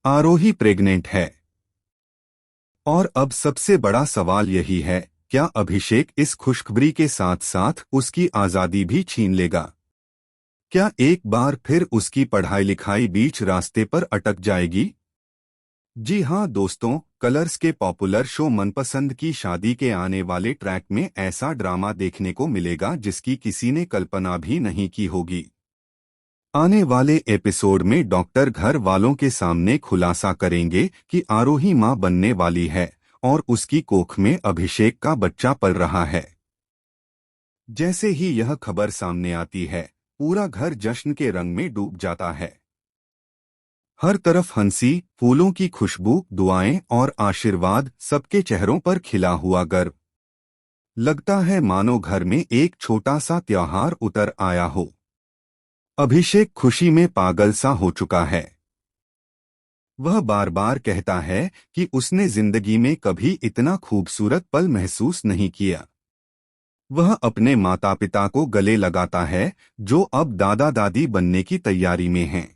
आरोही pregnant है। और अब सबसे बड़ा सवाल यही है, क्या अभिषेक इस खुशखबरी के साथ साथ उसकी आज़ादी भी छीन लेगा? क्या एक बार फिर उसकी पढ़ाई लिखाई बीच रास्ते पर अटक जाएगी? जी हाँ दोस्तों, कलर्स के पॉपुलर शो मनपसंद की शादी के आने वाले ट्रैक में ऐसा ड्रामा देखने को मिलेगा जिसकी किसी ने कल्पना भी नहीं की होगी। आने वाले एपिसोड में डॉक्टर घर वालों के सामने खुलासा करेंगे कि आरोही मां बनने वाली है और उसकी कोख में अभिषेक का बच्चा पल रहा है। जैसे ही यह खबर सामने आती है, पूरा घर जश्न के रंग में डूब जाता है। हर तरफ हंसी, फूलों की खुशबू, दुआएं और आशीर्वाद, सबके चेहरों पर खिला हुआ गर्व। लगता है मानो घर में एक छोटा सा त्योहार उतर आया हो। अभिषेक खुशी में पागल सा हो चुका है। वह बार बार कहता है कि उसने जिंदगी में कभी इतना खूबसूरत पल महसूस नहीं किया। वह अपने माता पिता को गले लगाता है, जो अब दादा दादी बनने की तैयारी में हैं।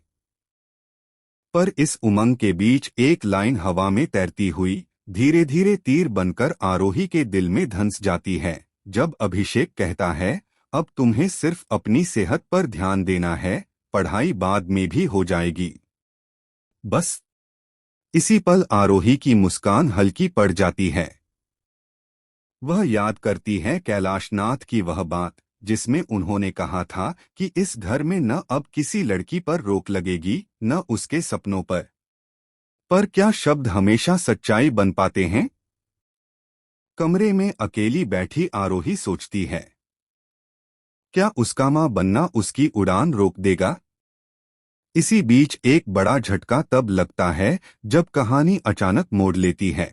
पर इस उमंग के बीच एक लाइन हवा में तैरती हुई धीरे धीरे तीर बनकर आरोही के दिल में धंस जाती है, जब अभिषेक कहता है, अब तुम्हें सिर्फ अपनी सेहत पर ध्यान देना है, पढ़ाई बाद में भी हो जाएगी। बस इसी पल आरोही की मुस्कान हल्की पड़ जाती है। वह याद करती है कैलाशनाथ की वह बात, जिसमें उन्होंने कहा था कि इस घर में न अब किसी लड़की पर रोक लगेगी, न उसके सपनों पर। क्या शब्द हमेशा सच्चाई बन पाते हैं? कमरे में अकेली बैठी आरोही सोचती है, क्या उसका मां बनना उसकी उड़ान रोक देगा? इसी बीच एक बड़ा झटका तब लगता है जब कहानी अचानक मोड़ लेती है।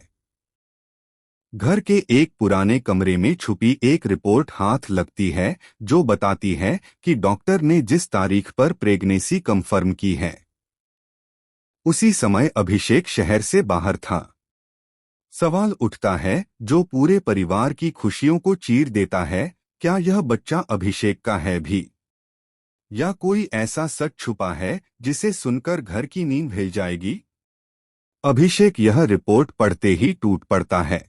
घर के एक पुराने कमरे में छुपी एक रिपोर्ट हाथ लगती है, जो बताती है कि डॉक्टर ने जिस तारीख पर प्रेगनेंसी कंफर्म की है, उसी समय अभिषेक शहर से बाहर था। सवाल उठता है जो पूरे परिवार की खुशियों को चीर देता है, क्या यह बच्चा अभिषेक का है भी, या कोई ऐसा सच छुपा है जिसे सुनकर घर की नींद हिल जाएगी? अभिषेक यह रिपोर्ट पढ़ते ही टूट पड़ता है।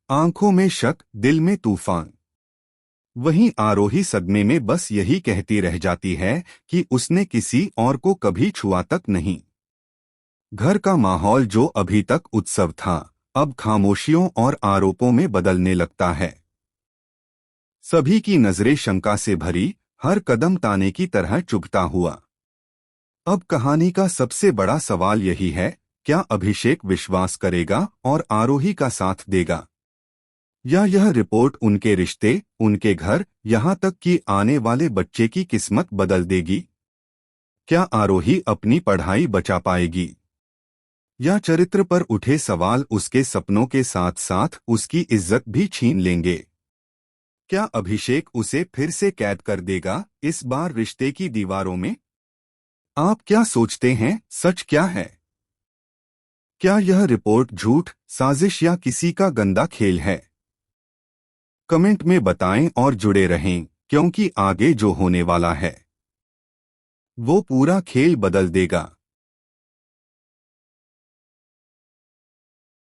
आंखों में शक, दिल में तूफान। वहीं आरोही सदमे में बस यही कहती रह जाती है कि उसने किसी और को कभी छुआ तक नहीं। घर का माहौल जो अभी तक उत्सव था, अब खामोशियों और आरोपों में बदलने लगता है। सभी की नजरें शंका से भरी, हर कदम ताने की तरह चुभता हुआ। अब कहानी का सबसे बड़ा सवाल यही है, क्या अभिषेक विश्वास करेगा और आरोही का साथ देगा, या यह रिपोर्ट उनके रिश्ते, उनके घर, यहाँ तक कि आने वाले बच्चे की किस्मत बदल देगी? क्या आरोही अपनी पढ़ाई बचा पाएगी, या चरित्र पर उठे सवाल उसके सपनों के साथ साथ उसकी इज्जत भी छीन लेंगे? क्या अभिषेक उसे फिर से कैद कर देगा, इस बार रिश्ते की दीवारों में? आप क्या सोचते हैं, सच क्या है? क्या यह रिपोर्ट झूठ, साजिश या किसी का गंदा खेल है? कमेंट में बताएं और जुड़े रहें, क्योंकि आगे जो होने वाला है वो पूरा खेल बदल देगा।